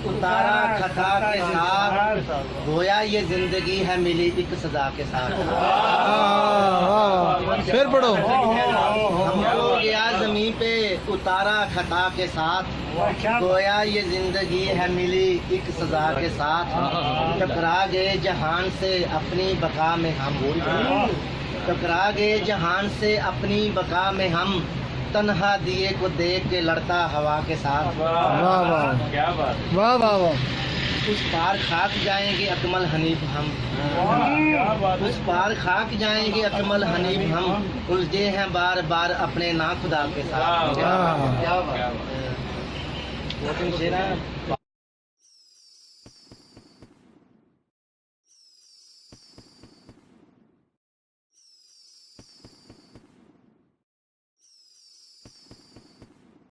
उतारा खता के साथ, गोया ये जिंदगी है मिली एक सजा के साथ। फिर पढ़ो। हमको गया जमीन पे उतारा खता के साथ, गोया ये जिंदगी है मिली एक सजा के साथ। टकरा गए जहान से अपनी बका में हम, टकरा गए जहान से अपनी बका में हम, तन्हा दिए को देख के लड़ता हवा के साथ। वाह वाह, क्या बात, वाह वाह वाह। उस पार खाक जाएंगे अकमल हनीफ हम, उस पार खाक जाएंगे अकमल हनीफ हम, उलझे हैं बार बार अपने ना खुदा के साथ। वाह, क्या बात।